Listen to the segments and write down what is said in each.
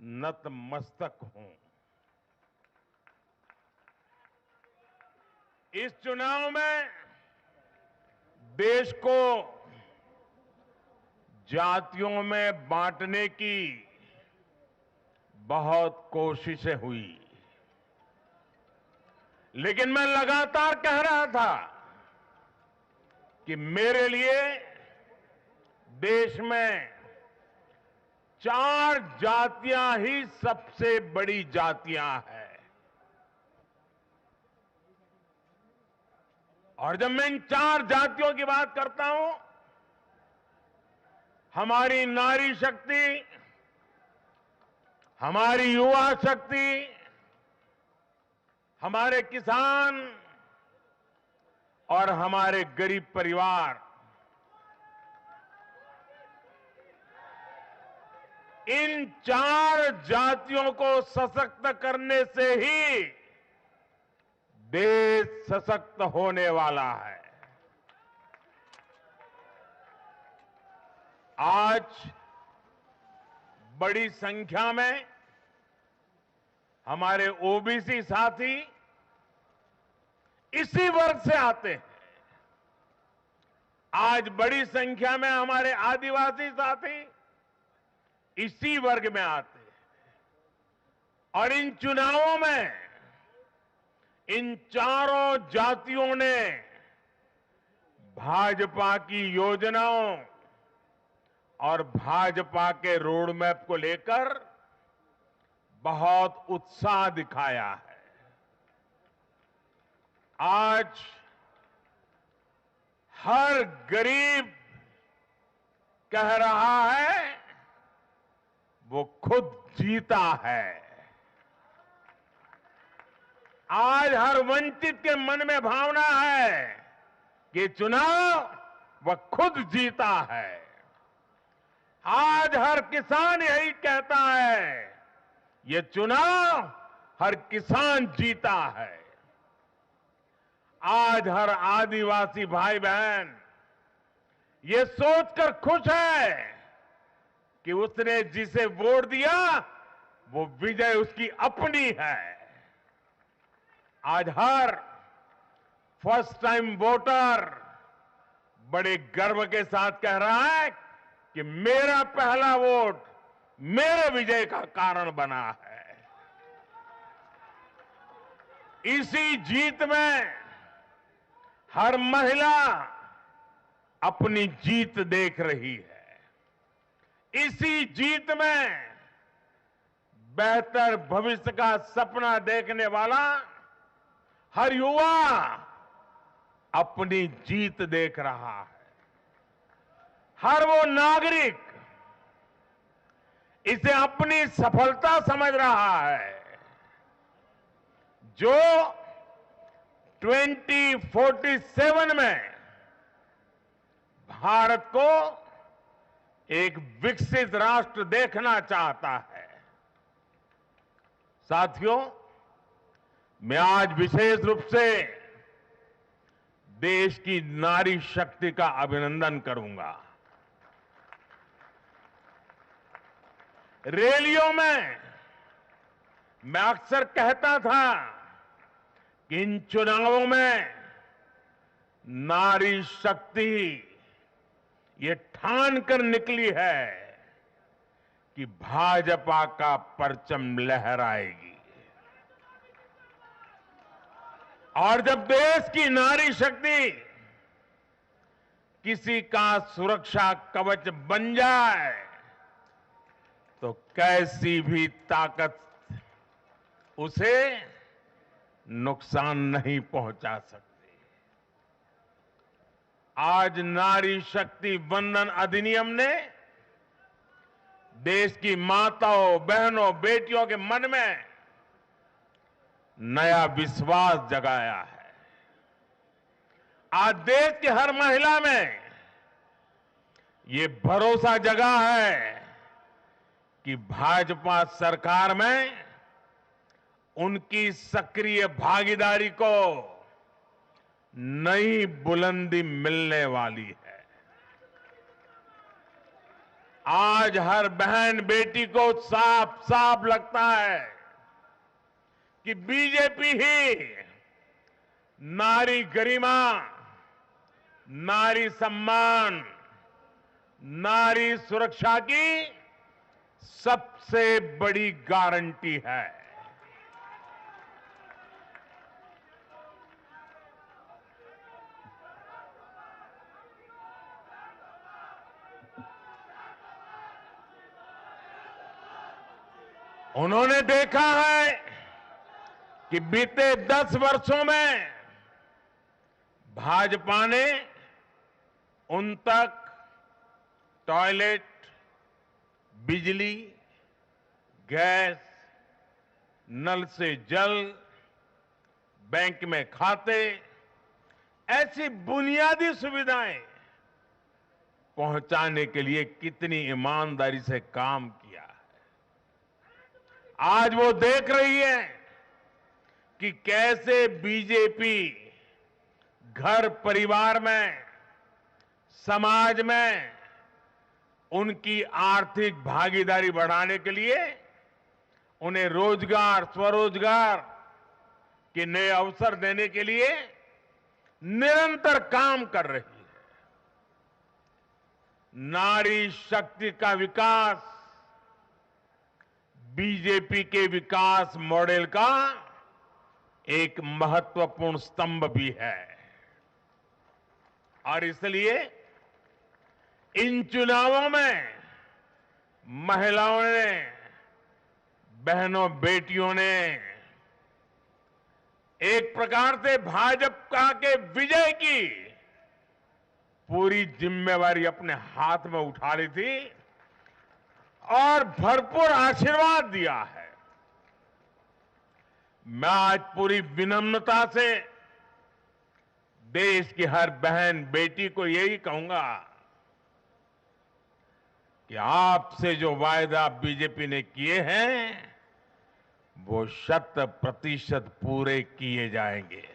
नतमस्तक हूं। इस चुनाव में देश को जातियों में बांटने की बहुत कोशिशें हुई, लेकिन मैं लगातार कह रहा था कि मेरे लिए देश में 4 जातियां ही सबसे बड़ी जातियां हैं। और जब मैं इन 4 जातियों की बात करता हूं, हमारी नारी शक्ति, हमारी युवा शक्ति, हमारे किसान और हमारे गरीब परिवार, इन 4 जातियों को सशक्त करने से ही देश सशक्त होने वाला है। आज बड़ी संख्या में हमारे ओबीसी साथी इसी वर्ग से आते हैं। आज बड़ी संख्या में हमारे आदिवासी साथी इसी वर्ग में आते हैं। और इन चुनावों में इन चारों जातियों ने भाजपा की योजनाओं और भाजपा के रोड मैप को लेकर बहुत उत्साह दिखाया है। आज हर गरीब कह रहा है वो खुद जीता है। आज हर वंचित के मन में भावना है कि चुनाव वह खुद जीता है। आज हर किसान यही कहता है, ये चुनाव हर किसान जीता है। आज हर आदिवासी भाई बहन ये सोचकर खुश है कि उसने जिसे वोट दिया वो विजय उसकी अपनी है। आज हर फर्स्ट टाइम वोटर बड़े गर्व के साथ कह रहा है कि मेरा पहला वोट मेरे विजय का कारण बना है। इसी जीत में हर महिला अपनी जीत देख रही है। इसी जीत में बेहतर भविष्य का सपना देखने वाला हर युवा अपनी जीत देख रहा है। हर वो नागरिक इसे अपनी सफलता समझ रहा है जो 2047 में भारत को एक विकसित राष्ट्र देखना चाहता है। साथियों, मैं आज विशेष रूप से देश की नारी शक्ति का अभिनंदन करूंगा। रैलियों में मैं अक्सर कहता था कि इन चुनावों में नारी शक्ति ये ठान कर निकली है कि भाजपा का परचम लहराएगी। और जब देश की नारी शक्ति किसी का सुरक्षा कवच बन जाए तो कैसी भी ताकत उसे नुकसान नहीं पहुंचा सकती। आज नारी शक्ति वंदन अधिनियम ने देश की माताओं, बहनों, बेटियों के मन में नया विश्वास जगाया है। आज देश की हर महिला में ये भरोसा जगा है कि भाजपा सरकार में उनकी सक्रिय भागीदारी को नई बुलंदी मिलने वाली है। आज हर बहन बेटी को साफ साफ लगता है कि बीजेपी ही नारी गरिमा, नारी सम्मान, नारी सुरक्षा की सबसे बड़ी गारंटी है। उन्होंने देखा है कि बीते 10 वर्षों में भाजपा ने उन तक टॉयलेट, बिजली, गैस, नल से जल, बैंक में खाते, ऐसी बुनियादी सुविधाएं पहुंचाने के लिए कितनी ईमानदारी से काम किया है। आज वो देख रही है कि कैसे बीजेपी घर परिवार में, समाज में उनकी आर्थिक भागीदारी बढ़ाने के लिए उन्हें रोजगार, स्वरोजगार के नए अवसर देने के लिए निरंतर काम कर रही है। नारी शक्ति का विकास बीजेपी के विकास मॉडल का एक महत्वपूर्ण स्तंभ भी है और इसलिए इन चुनावों में महिलाओं ने, बहनों बेटियों ने एक प्रकार से भाजपा के विजय की पूरी जिम्मेवारी अपने हाथ में उठा ली थी और भरपूर आशीर्वाद दिया है। मैं आज पूरी विनम्रता से देश की हर बहन बेटी को यही कहूंगा कि आपसे जो वायदा बीजेपी ने किए हैं वो 100% पूरे किए जाएंगे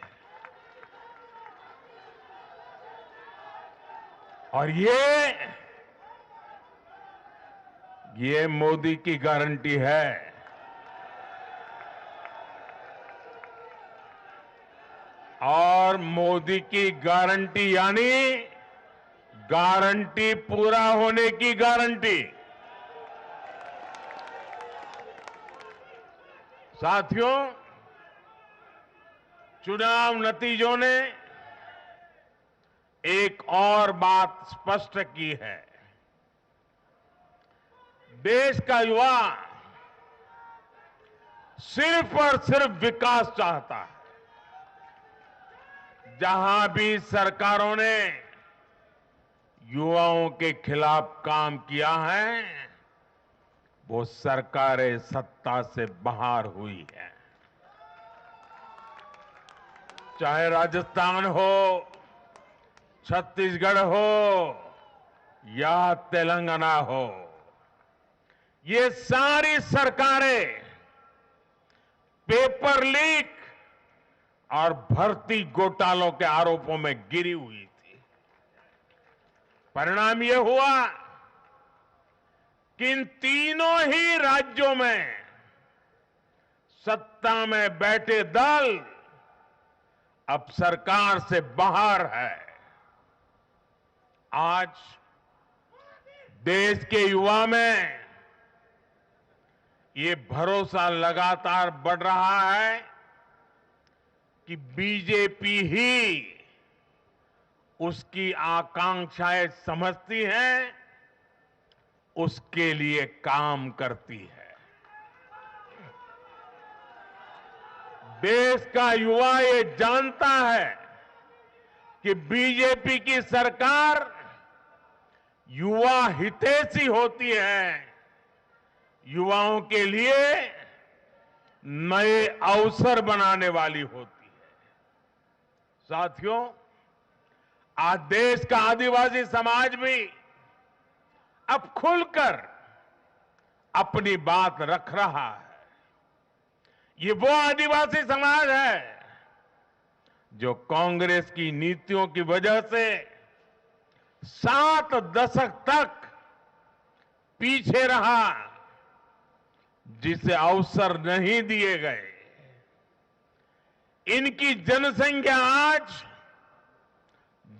और ये मोदी की गारंटी है। और मोदी की गारंटी यानी गारंटी पूरा होने की गारंटी। साथियों, चुनाव नतीजों ने एक और बात स्पष्ट की है। देश का युवा सिर्फ और सिर्फ विकास चाहता है। जहां भी सरकारों ने युवाओं के खिलाफ काम किया है वो सरकारें सत्ता से बाहर हुई है। चाहे राजस्थान हो, छत्तीसगढ़ हो या तेलंगाना हो, ये सारी सरकारें पेपर लीक और भर्ती घोटालों के आरोपों में गिरी हुई थी। परिणाम यह हुआ कि इन तीनों ही राज्यों में सत्ता में बैठे दल अब सरकार से बाहर है। आज देश के युवा में ये भरोसा लगातार बढ़ रहा है कि बीजेपी ही उसकी आकांक्षाएं समझती है, उसके लिए काम करती है। देश का युवा ये जानता है कि बीजेपी की सरकार युवा हितैषी होती है, युवाओं के लिए नए अवसर बनाने वाली होती है। साथियों, आज देश का आदिवासी समाज भी अब खुलकर अपनी बात रख रहा है। ये वो आदिवासी समाज है जो कांग्रेस की नीतियों की वजह से 7 दशक तक पीछे रहा, जिसे अवसर नहीं दिए गए। इनकी जनसंख्या आज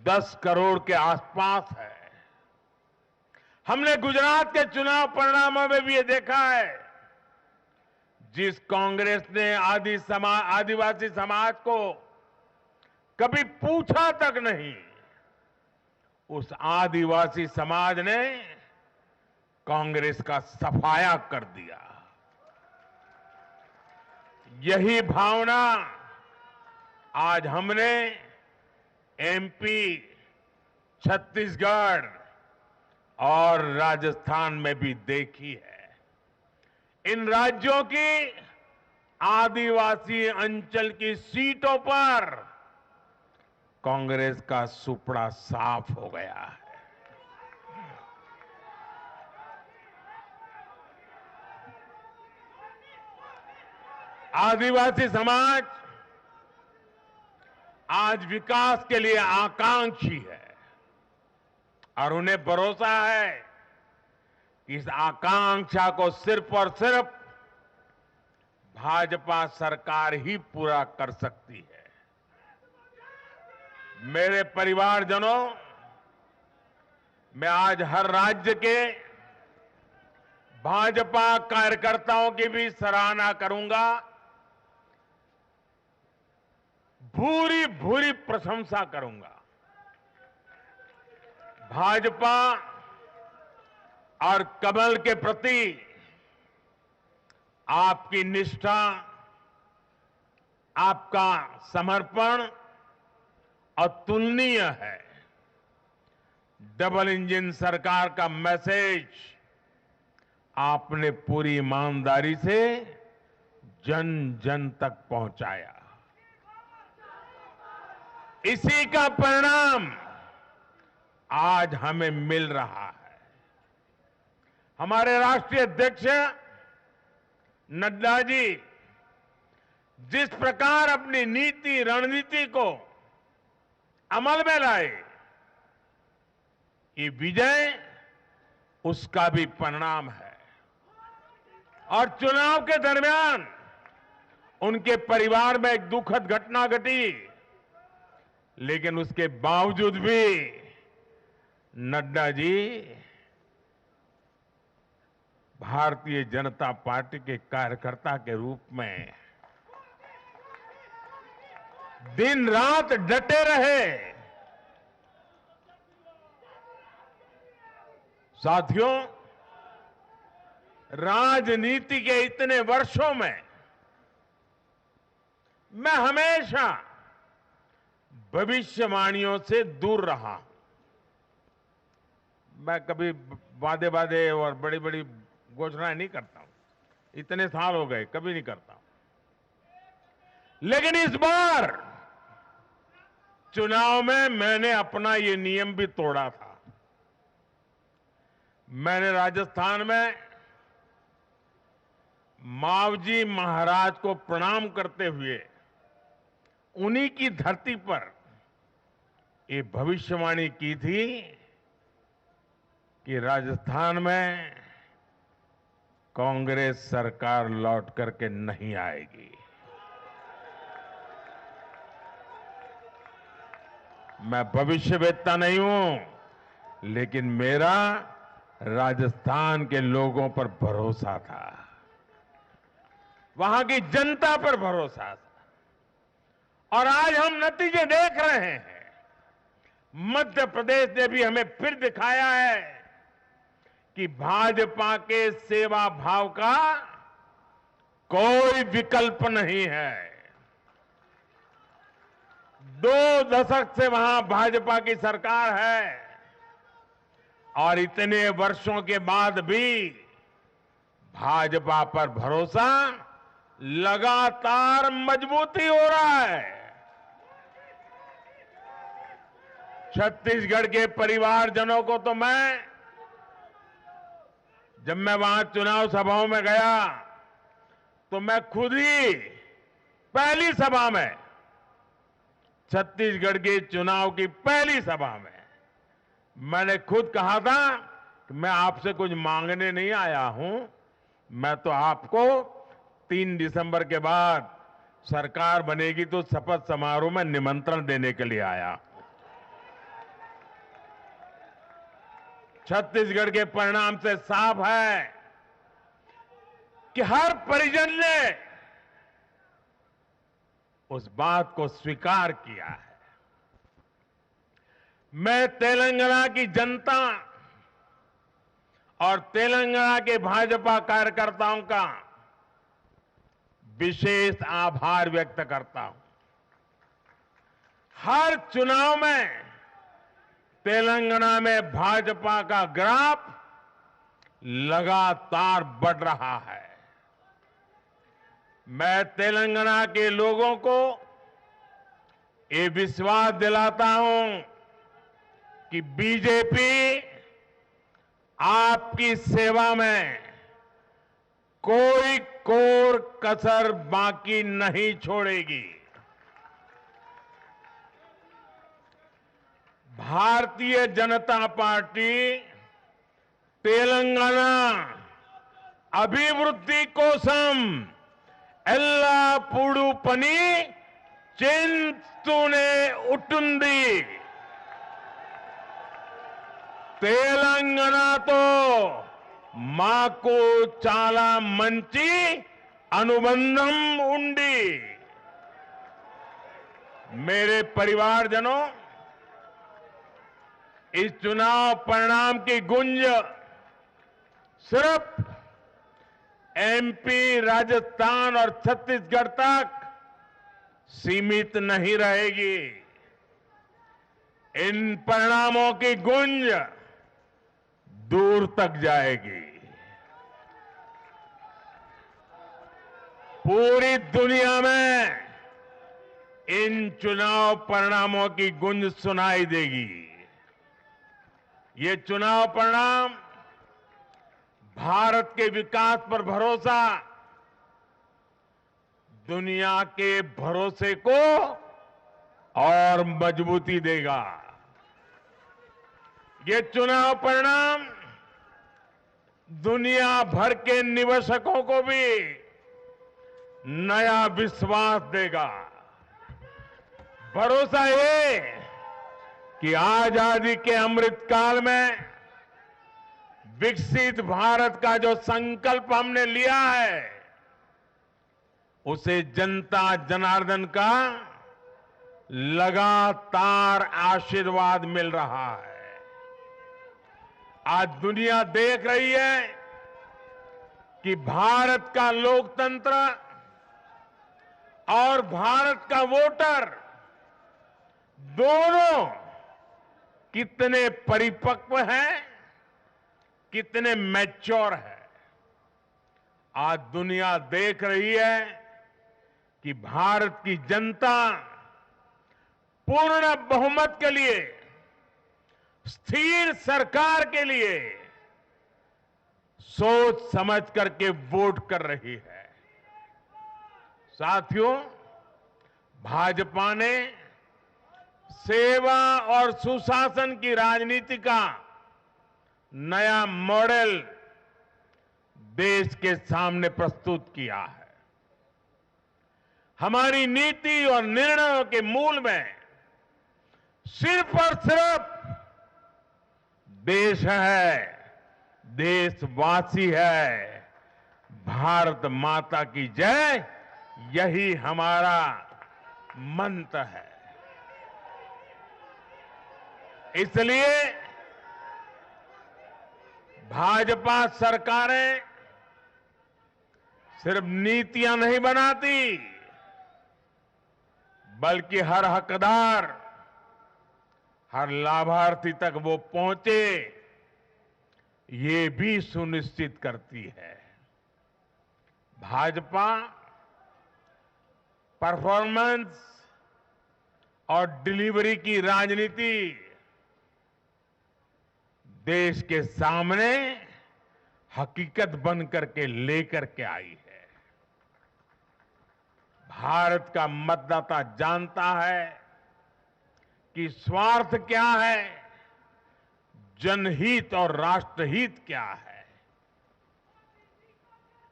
10 करोड़ के आसपास है। हमने गुजरात के चुनाव परिणामों में भी ये देखा है, जिस कांग्रेस ने आदिवासी समाज को कभी पूछा तक नहीं, उस आदिवासी समाज ने कांग्रेस का सफाया कर दिया। यही भावना आज हमने एमपी, छत्तीसगढ़ और राजस्थान में भी देखी है। इन राज्यों की आदिवासी अंचल की सीटों पर कांग्रेस का सुपड़ा साफ हो गया है। आदिवासी समाज आज विकास के लिए आकांक्षी है और उन्हें भरोसा है कि इस आकांक्षा को सिर्फ और सिर्फ भाजपा सरकार ही पूरा कर सकती है। मेरे परिवारजनों, मैं आज हर राज्य के भाजपा कार्यकर्ताओं की भी सराहना करूंगा, भूरी भूरी प्रशंसा करूंगा। भाजपा और कमल के प्रति आपकी निष्ठा, आपका समर्पण अतुलनीय है। डबल इंजन सरकार का मैसेज आपने पूरी ईमानदारी से जन जन तक पहुंचाया। इसी का परिणाम आज हमें मिल रहा है। हमारे राष्ट्रीय अध्यक्ष नड्डा जी जिस प्रकार अपनी नीति रणनीति को अमल में लाए, ये विजय उसका भी परिणाम है। और चुनाव के दरमियान उनके परिवार में एक दुखद घटना घटी, लेकिन उसके बावजूद भी नड्डा जी भारतीय जनता पार्टी के कार्यकर्ता के रूप में दिन रात डटे रहे। साथियों, राजनीति के इतने वर्षों में मैं हमेशा भविष्यवाणियों से दूर रहा हूं। मैं कभी वादे और बड़ी बड़ी घोषणाएं नहीं करता हूं। इतने साल हो गए, कभी नहीं करता हूं। लेकिन इस बार चुनाव में मैंने अपना ये नियम भी तोड़ा था। मैंने राजस्थान में मावजी महाराज को प्रणाम करते हुए उन्हीं की धरती पर ये भविष्यवाणी की थी कि राजस्थान में कांग्रेस सरकार लौट करके नहीं आएगी। मैं भविष्यवेत्ता नहीं हूं, लेकिन मेरा राजस्थान के लोगों पर भरोसा था, वहां की जनता पर भरोसा था। और आज हम नतीजे देख रहे हैं। मध्य प्रदेश ने भी हमें फिर दिखाया है कि भाजपा के सेवा भाव का कोई विकल्प नहीं है। 2 दशक से वहां भाजपा की सरकार है और इतने वर्षों के बाद भी भाजपा पर भरोसा लगातार मजबूती हो रहा है। छत्तीसगढ़ के परिवारजनों को तो जब मैं वहां चुनाव सभाओं में गया तो मैं खुद ही पहली सभा में, छत्तीसगढ़ के चुनाव की पहली सभा में मैंने खुद कहा था कि मैं आपसे कुछ मांगने नहीं आया हूं, मैं तो आपको 3 दिसंबर के बाद सरकार बनेगी तो शपथ समारोह में निमंत्रण देने के लिए आया। छत्तीसगढ़ के परिणाम से साफ है कि हर परिजन ने उस बात को स्वीकार किया है। मैं तेलंगाना की जनता और तेलंगाना के भाजपा कार्यकर्ताओं का विशेष आभार व्यक्त करता हूं। हर चुनाव में तेलंगाना में भाजपा का ग्राफ लगातार बढ़ रहा है। मैं तेलंगाना के लोगों को ये विश्वास दिलाता हूं कि बीजेपी आपकी सेवा में कोई कोर कसर बाकी नहीं छोड़ेगी। भारतीय जनता पार्टी तेलंगाना अभिवृद्धि कोसम एल्लापूडू पनी चिंतूने उटुंदी। తెలంగాణతో మాకు చాలా మంచి अनुबंधम ఉండి। मेरे परिवारजनों, इस चुनाव परिणाम की गुंज सिर्फ एमपी, राजस्थान और छत्तीसगढ़ तक सीमित नहीं रहेगी। इन परिणामों की गुंज दूर तक जाएगी। पूरी दुनिया में इन चुनाव परिणामों की गुंज सुनाई देगी। ये चुनाव परिणाम भारत के विकास पर भरोसा, दुनिया के भरोसे को और मजबूती देगा। ये चुनाव परिणाम दुनिया भर के निवेशकों को भी नया विश्वास देगा। भरोसा ये कि आजादी के अमृत काल में विकसित भारत का जो संकल्प हमने लिया है, उसे जनता जनार्दन का लगातार आशीर्वाद मिल रहा है। आज दुनिया देख रही है कि भारत का लोकतंत्र और भारत का वोटर दोनों कितने परिपक्व हैं, कितने मैच्योर हैं। आज दुनिया देख रही है कि भारत की जनता पूर्ण बहुमत के लिए, स्थिर सरकार के लिए सोच समझ करके वोट कर रही है। साथियों, भाजपा ने सेवा और सुशासन की राजनीति का नया मॉडल देश के सामने प्रस्तुत किया है। हमारी नीति और निर्णयों के मूल में सिर्फ और सिर्फ देश है, देशवासी है। भारत माता की जय, यही हमारा मंत्र है। इसलिए भाजपा सरकारें सिर्फ नीतियां नहीं बनाती, बल्कि हर हकदार, हर लाभार्थी तक वो पहुंचे, ये भी सुनिश्चित करती है। भाजपा परफॉर्मेंस और डिलीवरी की राजनीति देश के सामने हकीकत बन करके लेकर के आई है। भारत का मतदाता जानता है कि स्वार्थ क्या है, जनहित और राष्ट्रहित क्या है।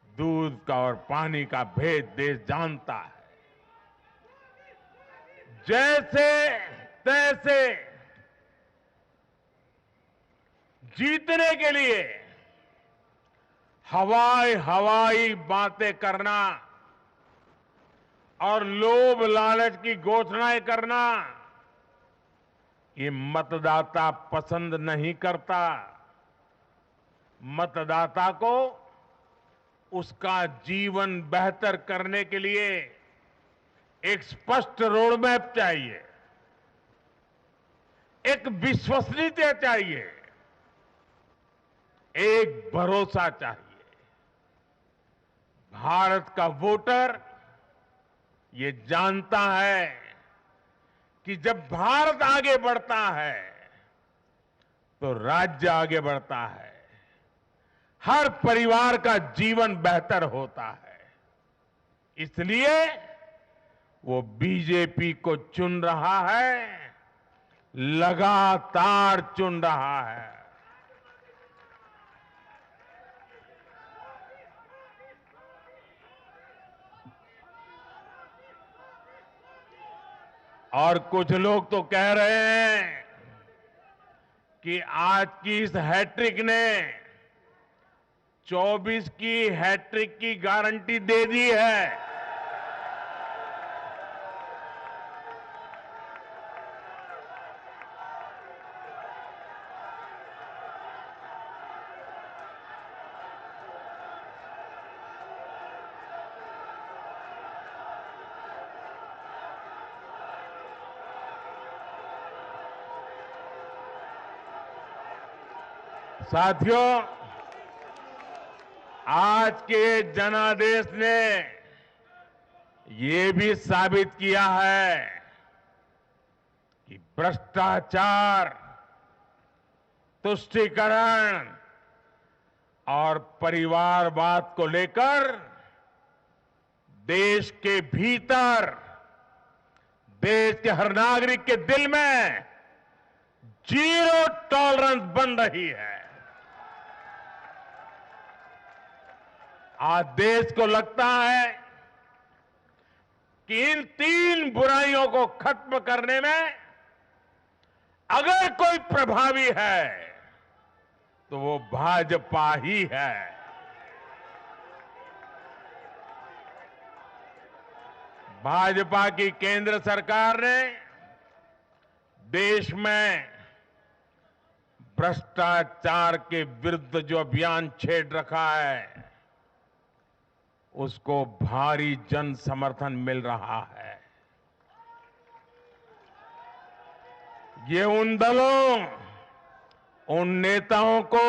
दूध का और पानी का भेद देश जानता है। जैसे तैसे जीतने के लिए हवाई बातें करना और लोभ लालच की घोषणाएं करना, ये मतदाता पसंद नहीं करता। मतदाता को उसका जीवन बेहतर करने के लिए एक स्पष्ट रोडमैप चाहिए, एक विश्वसनीयता चाहिए, एक भरोसा चाहिए। भारत का वोटर ये जानता है कि जब भारत आगे बढ़ता है तो राज्य आगे बढ़ता है, हर परिवार का जीवन बेहतर होता है। इसलिए वो बीजेपी को चुन रहा है, लगातार चुन रहा है। और कुछ लोग तो कह रहे हैं कि आज की इस हैट्रिक ने 24 की हैट्रिक की गारंटी दे दी है। साथियों, आज के जनादेश ने ये भी साबित किया है कि भ्रष्टाचार, तुष्टीकरण और परिवारवाद को लेकर देश के भीतर, देश के हर नागरिक के दिल में जीरो टॉलरेंस बन रही है। आज देश को लगता है कि इन 3 बुराइयों को खत्म करने में अगर कोई प्रभावी है तो वो भाजपा ही है। भाजपा की केंद्र सरकार ने देश में भ्रष्टाचार के विरुद्ध जो अभियान छेड़ रखा है उसको भारी जन समर्थन मिल रहा है। ये उन दलों, उन नेताओं को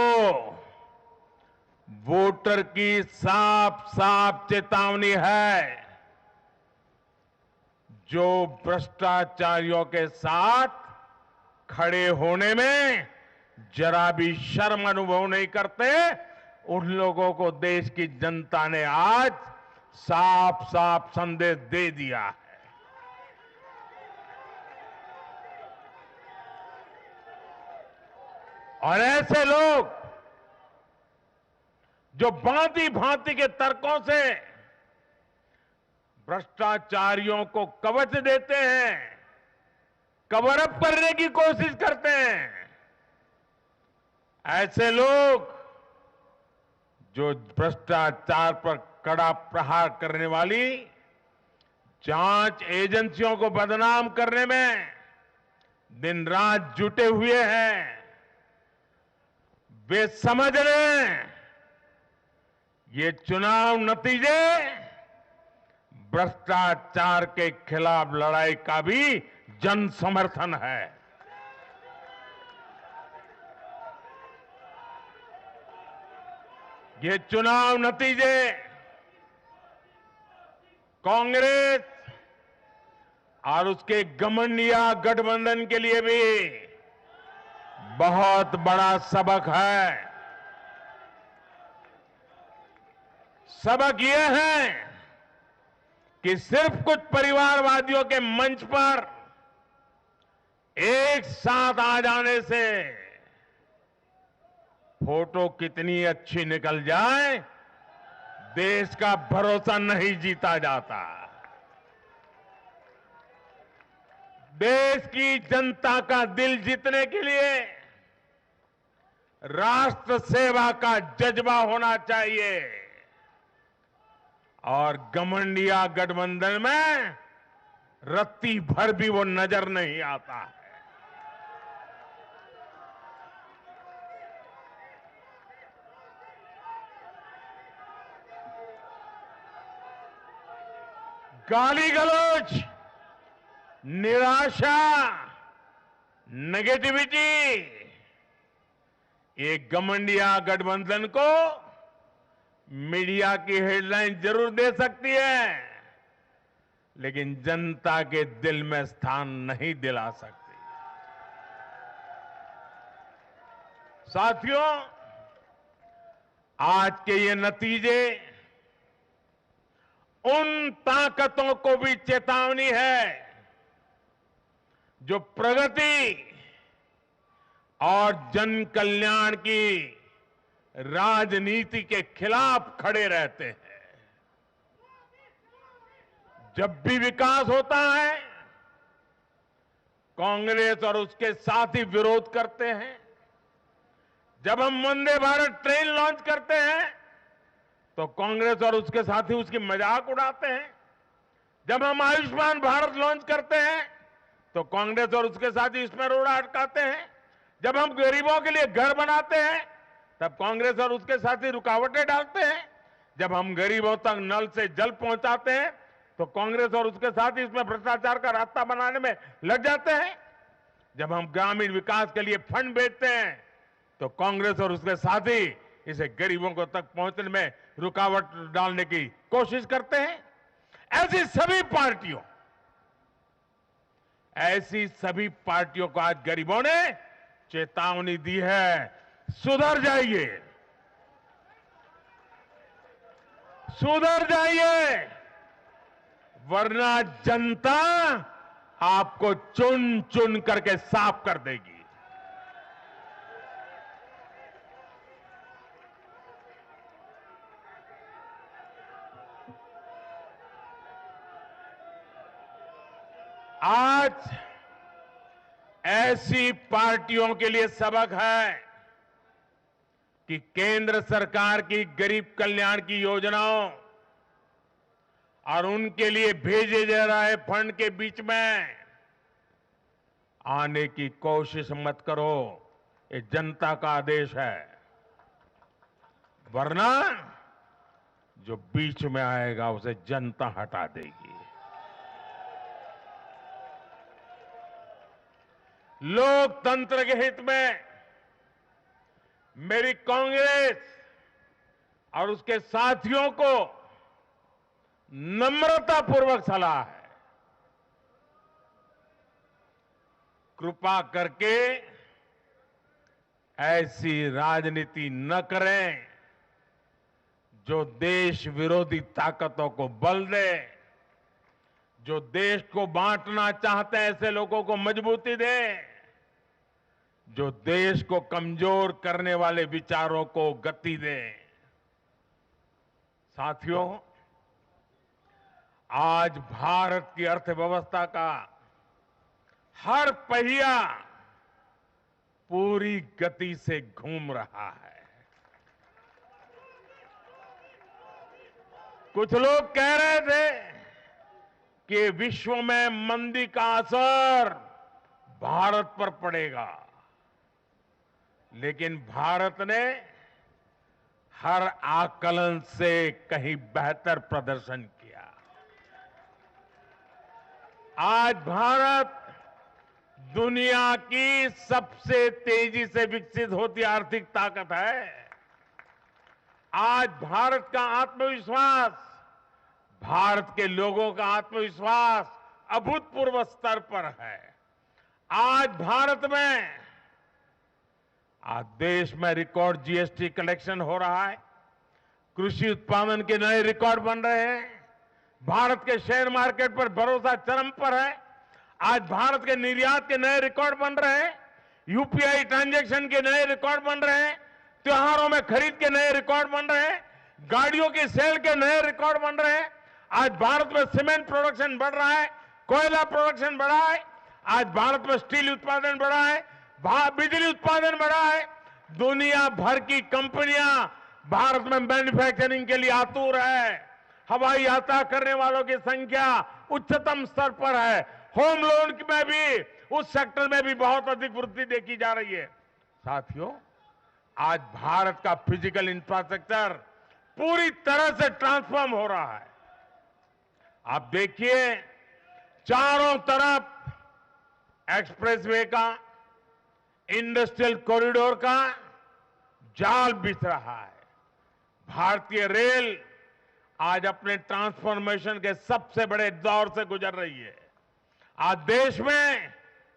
वोटर की साफ साफ चेतावनी है जो भ्रष्टाचारियों के साथ खड़े होने में जरा भी शर्म अनुभव नहीं करते। उन लोगों को देश की जनता ने आज साफ साफ संदेश दे दिया है। और ऐसे लोग जो भांति भांति के तर्कों से भ्रष्टाचारियों को कवच देते हैं, कवर अप करने की कोशिश करते हैं, ऐसे लोग जो भ्रष्टाचार पर कड़ा प्रहार करने वाली जांच एजेंसियों को बदनाम करने में दिन रात जुटे हुए हैं, वे समझ रहे हैं ये चुनाव नतीजे भ्रष्टाचार के खिलाफ लड़ाई का भी जन समर्थन है। ये चुनाव नतीजे कांग्रेस और उसके घमंडिया गठबंधन के लिए भी बहुत बड़ा सबक है। सबक ये है कि सिर्फ कुछ परिवारवादियों के मंच पर एक साथ आ जाने से फोटो कितनी अच्छी निकल जाए, देश का भरोसा नहीं जीता जाता। देश की जनता का दिल जीतने के लिए राष्ट्र सेवा का जज्बा होना चाहिए और घमंडिया गठबंधन में रत्ती भर भी वो नजर नहीं आता है। गाली गलौज, निराशा, नेगेटिविटी, ये घमंडिया गठबंधन को मीडिया की हेडलाइन जरूर दे सकती है, लेकिन जनता के दिल में स्थान नहीं दिला सकती। साथियों, आज के ये नतीजे उन ताकतों को भी चेतावनी है जो प्रगति और जन कल्याण की राजनीति के खिलाफ खड़े रहते हैं। जब भी विकास होता है, कांग्रेस और उसके साथी विरोध करते हैं। जब हम वंदे भारत ट्रेन लॉन्च करते हैं तो कांग्रेस और उसके साथी उसकी मजाक उड़ाते हैं। जब हम आयुष्मान भारत लॉन्च करते हैं तो कांग्रेस और उसके साथी इसमें रोड़ा अटकाते हैं। जब हम गरीबों के लिए घर बनाते हैं तब कांग्रेस और उसके साथी रुकावटें डालते हैं। जब हम गरीबों तक नल से जल पहुंचाते हैं तो कांग्रेस और उसके साथी इसमें भ्रष्टाचार का रास्ता बनाने में लग जाते हैं। जब हम ग्रामीण विकास के लिए फंड भेजते हैं तो कांग्रेस और उसके साथी इसे गरीबों को तक पहुंचने में रुकावट डालने की कोशिश करते हैं। ऐसी सभी पार्टियों को आज गरीबों ने चेतावनी दी है, सुधर जाइए, सुधर जाइए, वरना जनता आपको चुन चुन करके साफ कर देगी। आज ऐसी पार्टियों के लिए सबक है कि केंद्र सरकार की गरीब कल्याण की योजनाओं और उनके लिए भेजे जा रहे फंड के बीच में आने की कोशिश मत करो। ये जनता का आदेश है, वरना जो बीच में आएगा उसे जनता हटा देगी। लोकतंत्र के हित में मेरी कांग्रेस और उसके साथियों को नम्रतापूर्वक सलाह है, कृपा करके ऐसी राजनीति न करें जो देश विरोधी ताकतों को बल दे, जो देश को बांटना चाहते हैं ऐसे लोगों को मजबूती दे, जो देश को कमजोर करने वाले विचारों को गति दे। साथियों, आज भारत की अर्थव्यवस्था का हर पहिया पूरी गति से घूम रहा है। कुछ लोग कह रहे थे कि विश्व में मंदी का असर भारत पर पड़ेगा, लेकिन भारत ने हर आकलन से कहीं बेहतर प्रदर्शन किया। आज भारत दुनिया की सबसे तेजी से विकसित होती आर्थिक ताकत है। आज भारत का आत्मविश्वास, भारत के लोगों का आत्मविश्वास अभूतपूर्व स्तर पर है। आज भारत में, आज देश में रिकॉर्ड जीएसटी कलेक्शन हो रहा है, कृषि उत्पादन के नए रिकॉर्ड बन रहे हैं, भारत के शेयर मार्केट पर भरोसा चरम पर है। आज भारत के निर्यात के नए रिकॉर्ड बन रहे हैं, यूपीआई ट्रांजैक्शन के नए रिकॉर्ड बन रहे हैं, त्योहारों में खरीद के नए रिकॉर्ड बन रहे हैं, गाड़ियों की सेल के नए रिकॉर्ड बन रहे हैं। आज भारत में सीमेंट प्रोडक्शन बढ़ रहा है, कोयला प्रोडक्शन बढ़ा है, आज भारत में स्टील उत्पादन बढ़ा है, बिजली उत्पादन बढ़ा है। दुनिया भर की कंपनियां भारत में मैन्युफैक्चरिंग के लिए आतुर है। हवाई यात्रा करने वालों की संख्या उच्चतम स्तर पर है। होम लोन में भी, उस सेक्टर में भी बहुत अधिक वृद्धि देखी जा रही है। साथियों, आज भारत का फिजिकल इंफ्रास्ट्रक्चर पूरी तरह से ट्रांसफॉर्म हो रहा है। आप देखिए, चारों तरफ एक्सप्रेसवे का, इंडस्ट्रियल कॉरिडोर का जाल बिछ रहा है। भारतीय रेल आज अपने ट्रांसफॉर्मेशन के सबसे बड़े दौर से गुजर रही है। आज देश में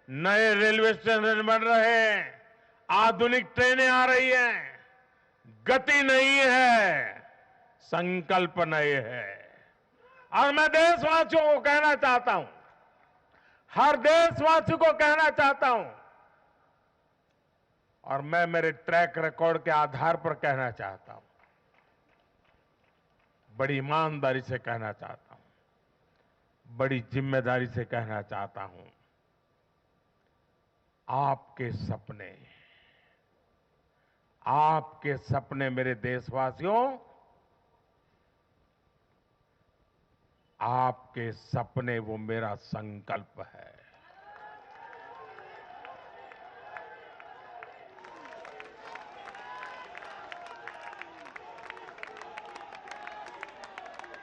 नए रेलवे स्टेशन बन रहे हैं, आधुनिक ट्रेनें आ रही हैं। गति नहीं है, संकल्प नए है। और मैं देशवासियों को कहना चाहता हूं, हर देशवासी को कहना चाहता हूं, और मैं मेरे ट्रैक रिकॉर्ड के आधार पर कहना चाहता हूं, बड़ी ईमानदारी से कहना चाहता हूं, बड़ी जिम्मेदारी से कहना चाहता हूं, आपके सपने मेरे देशवासियों, आपके सपने वो मेरा संकल्प है।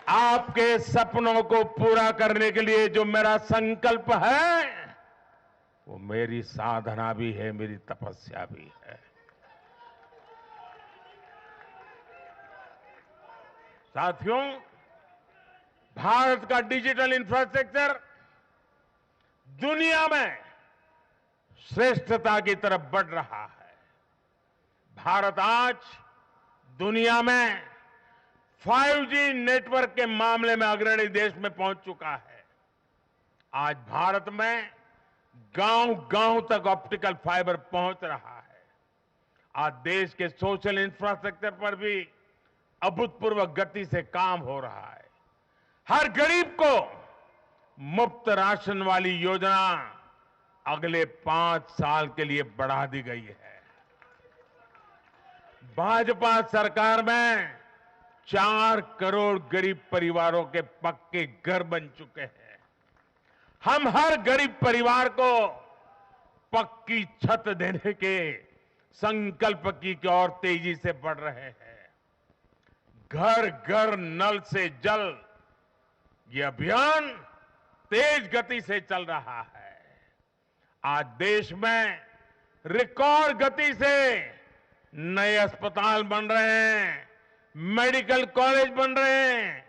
आपके सपनों को पूरा करने के लिए जो मेरा संकल्प है, वो मेरी साधना भी है, मेरी तपस्या भी है। साथियों, भारत का डिजिटल इंफ्रास्ट्रक्चर दुनिया में श्रेष्ठता की तरफ बढ़ रहा है। भारत आज दुनिया में 5G नेटवर्क के मामले में अग्रणी देश में पहुंच चुका है। आज भारत में गांव-गांव तक ऑप्टिकल फाइबर पहुंच रहा है। आज देश के सोशल इंफ्रास्ट्रक्चर पर भी अभूतपूर्व गति से काम हो रहा है। हर गरीब को मुफ्त राशन वाली योजना अगले 5 साल के लिए बढ़ा दी गई है। भाजपा सरकार में 4 करोड़ गरीब परिवारों के पक्के घर बन चुके हैं। हम हर गरीब परिवार को पक्की छत देने के संकल्प की ओर तेजी से बढ़ रहे हैं। घर घर नल से जल, ये अभियान तेज गति से चल रहा है। आज देश में रिकॉर्ड गति से नए अस्पताल बन रहे हैं, मेडिकल कॉलेज बन रहे हैं,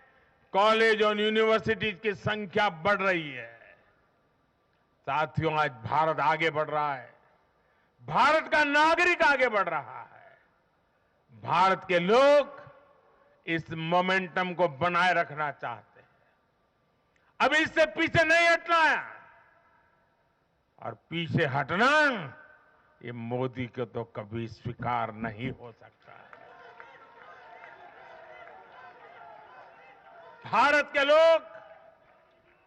कॉलेज और यूनिवर्सिटीज की संख्या बढ़ रही है। साथियों, आज भारत आगे बढ़ रहा है, भारत का नागरिक आगे बढ़ रहा है। भारत के लोग इस मोमेंटम को बनाए रखना चाहते हैं। अब इससे पीछे नहीं हटना है, और पीछे हटना ये मोदी को तो कभी स्वीकार नहीं हो सकता है। भारत के लोग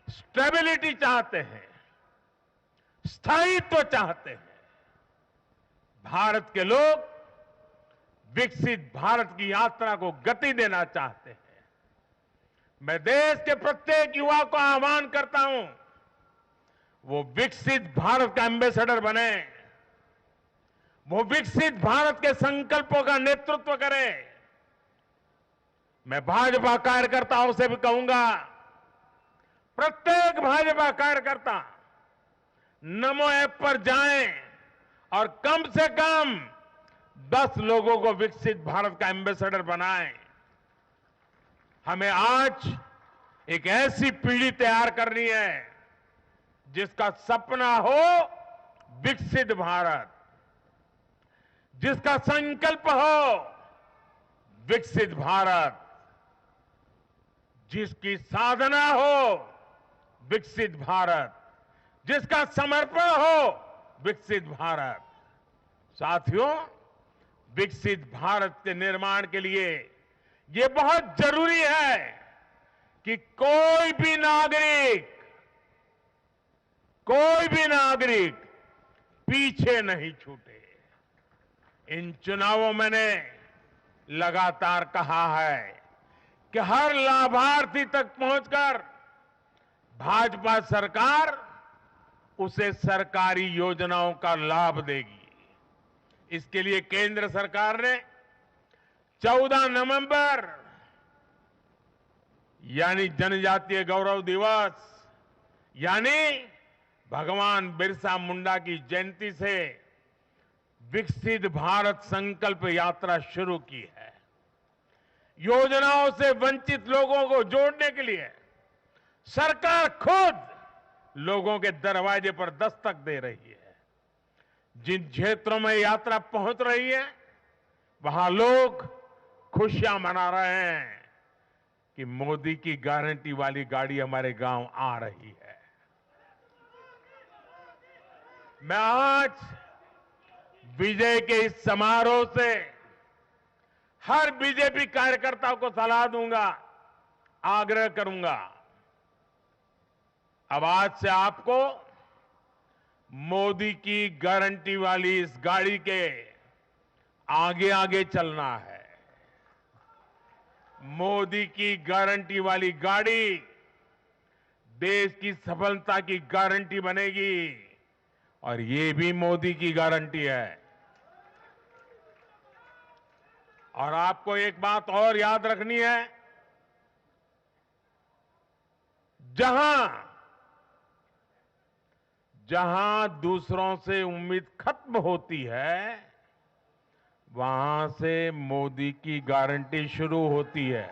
स्टेबिलिटी चाहते हैं, स्थायित्व चाहते हैं। भारत के लोग विकसित भारत की यात्रा को गति देना चाहते हैं। मैं देश के प्रत्येक युवा को आह्वान करता हूं, वो विकसित भारत का एम्बेसडर बने, वो विकसित भारत के संकल्पों का नेतृत्व करे। मैं भाजपा कार्यकर्ताओं से भी कहूंगा, प्रत्येक भाजपा कार्यकर्ता नमो ऐप पर जाएं और कम से कम 10 लोगों को विकसित भारत का एम्बेसडर बनाएं। हमें आज एक ऐसी पीढ़ी तैयार करनी है जिसका सपना हो विकसित भारत, जिसका संकल्प हो विकसित भारत, जिसकी साधना हो विकसित भारत, जिसका समर्पण हो विकसित भारत। साथियों, विकसित भारत के निर्माण के लिए ये बहुत जरूरी है कि कोई भी नागरिक पीछे नहीं छूटे। इन चुनावों में मैंने लगातार कहा है कि हर लाभार्थी तक पहुंचकर भाजपा सरकार उसे सरकारी योजनाओं का लाभ देगी। इसके लिए केंद्र सरकार ने 14 नवंबर यानी जनजातीय गौरव दिवस यानी भगवान बिरसा मुंडा की जयंती से विकसित भारत संकल्प यात्रा शुरू की है। योजनाओं से वंचित लोगों को जोड़ने के लिए सरकार खुद लोगों के दरवाजे पर दस्तक दे रही है। जिन क्षेत्रों में यात्रा पहुंच रही है वहां लोग खुशियां मना रहे हैं कि मोदी की गारंटी वाली गाड़ी हमारे गांव आ रही है। मैं आज विजय के इस समारोह से हर बीजेपी कार्यकर्ता को सलाह दूंगा, आग्रह करूंगा। अब आज से आपको मोदी की गारंटी वाली इस गाड़ी के आगे आगे चलना है। मोदी की गारंटी वाली गाड़ी देश की सफलता की गारंटी बनेगी और ये भी मोदी की गारंटी है। और आपको एक बात और याद रखनी है, जहां दूसरों से उम्मीद खत्म होती है वहां से मोदी की गारंटी शुरू होती है।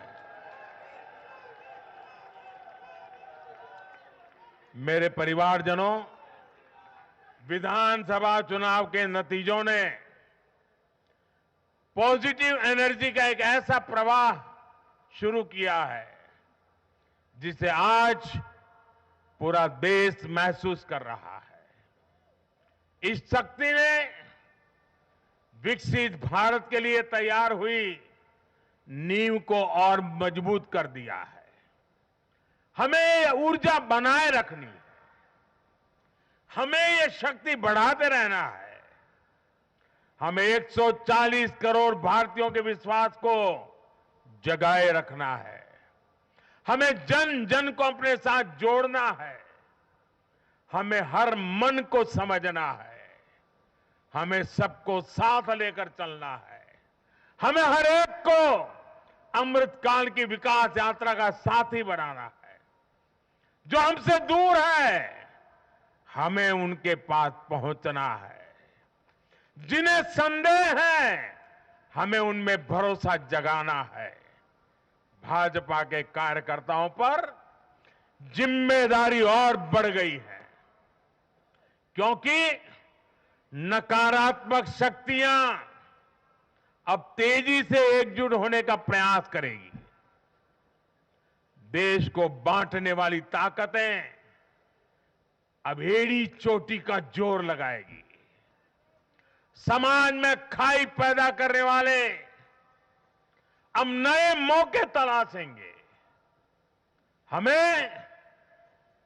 मेरे परिवारजनों, विधानसभा चुनाव के नतीजों ने पॉजिटिव एनर्जी का एक ऐसा प्रवाह शुरू किया है जिसे आज पूरा देश महसूस कर रहा है। इस शक्ति ने विकसित भारत के लिए तैयार हुई नींव को और मजबूत कर दिया है। हमें ये ऊर्जा बनाए रखनी है, हमें ये शक्ति बढ़ाते रहना है। हमें 140 करोड़ भारतीयों के विश्वास को जगाए रखना है। हमें जन जन को अपने साथ जोड़ना है। हमें हर मन को समझना है। हमें सबको साथ लेकर चलना है। हमें हर एक को अमृतकाल की विकास यात्रा का साथी बनाना है। जो हमसे दूर है हमें उनके पास पहुंचना है। जिन्हें संदेह है हमें उनमें भरोसा जगाना है। भाजपा के कार्यकर्ताओं पर जिम्मेदारी और बढ़ गई है क्योंकि नकारात्मक शक्तियां अब तेजी से एकजुट होने का प्रयास करेगी। देश को बांटने वाली ताकतें अब एड़ी चोटी का जोर लगाएगी। समाज में खाई पैदा करने वाले अब नए मौके तलाशेंगे। हमें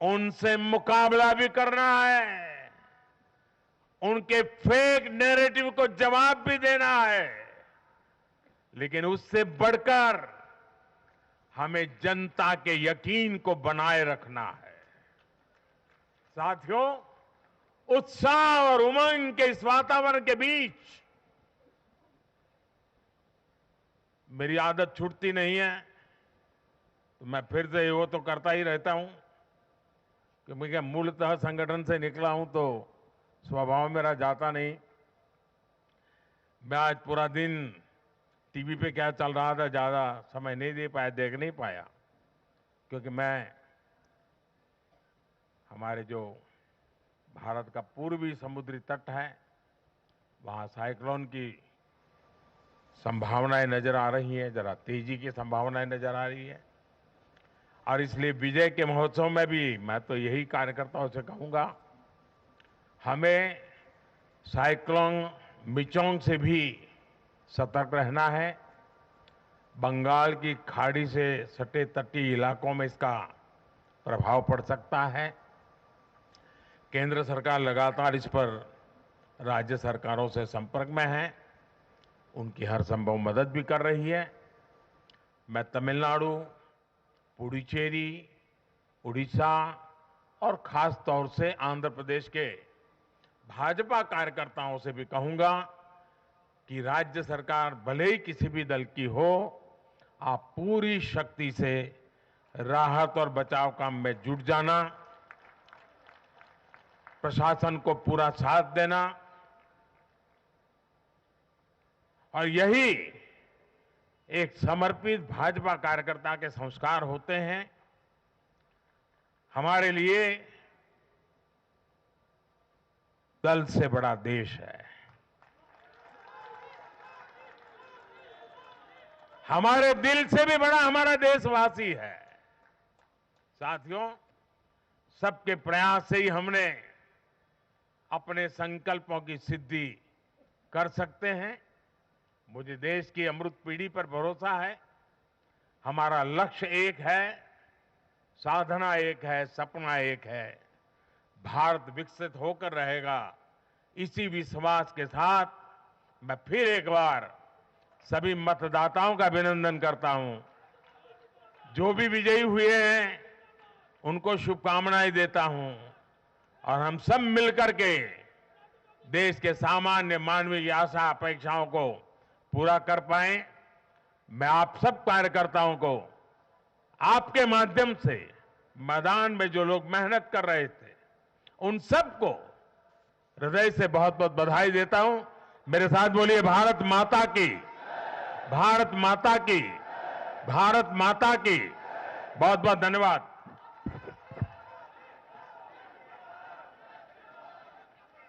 उनसे मुकाबला भी करना है। उनके फेक नैरेटिव को जवाब भी देना है। लेकिन उससे बढ़कर हमें जनता के यकीन को बनाए रखना है। साथियों, उत्साह और उमंग के इस वातावरण के बीच मेरी आदत छूटती नहीं है, तो मैं फिर से वो तो करता ही रहता हूं कि मैं मूलतः संगठन से निकला हूं तो स्वभाव मेरा जाता नहीं। मैं आज पूरा दिन टीवी पे क्या चल रहा था ज्यादा समय नहीं दे पाया, देख नहीं पाया, क्योंकि मैं हमारे जो भारत का पूर्वी समुद्री तट है वहां साइक्लोन की संभावनाएं नजर आ रही हैं, जरा तेजी की संभावनाएं नजर आ रही है। और इसलिए विजय के महोत्सव में भी मैं तो यही कार्यकर्ताओं से कहूंगा, हमें साइक्लोन मिचोंग से भी सतर्क रहना है। बंगाल की खाड़ी से सटे तटीय इलाकों में इसका प्रभाव पड़ सकता है। केंद्र सरकार लगातार इस पर राज्य सरकारों से संपर्क में है, उनकी हर संभव मदद भी कर रही है। मैं तमिलनाडु, पुडुचेरी, उड़ीसा और खास तौर से आंध्र प्रदेश के भाजपा कार्यकर्ताओं से भी कहूंगा कि राज्य सरकार भले ही किसी भी दल की हो, आप पूरी शक्ति से राहत और बचाव काम में जुट जाना, प्रशासन को पूरा साथ देना, और यही एक समर्पित भाजपा कार्यकर्ता के संस्कार होते हैं। हमारे लिए दल से बड़ा देश है। हमारे दिल से भी बड़ा हमारा देशवासी है। साथियों, सबके प्रयास से ही हमने अपने संकल्पों की सिद्धि कर सकते हैं। मुझे देश की अमृत पीढ़ी पर भरोसा है। हमारा लक्ष्य एक है, साधना एक है, सपना एक है। भारत विकसित होकर रहेगा। इसी विश्वास के साथ मैं फिर एक बार सभी मतदाताओं का अभिनंदन करता हूं। जो भी विजयी हुए हैं उनको शुभकामनाएं देता हूं, और हम सब मिलकर के देश के सामान्य मानवीय की आशा अपेक्षाओं को पूरा कर पाएं। मैं आप सब कार्यकर्ताओं को आपके माध्यम से मैदान में जो लोग मेहनत कर रहे थे उन सबको हृदय से बहुत बहुत बधाई देता हूं। मेरे साथ बोलिए भारत माता की, भारत माता की, भारत माता की। बहुत बहुत धन्यवाद।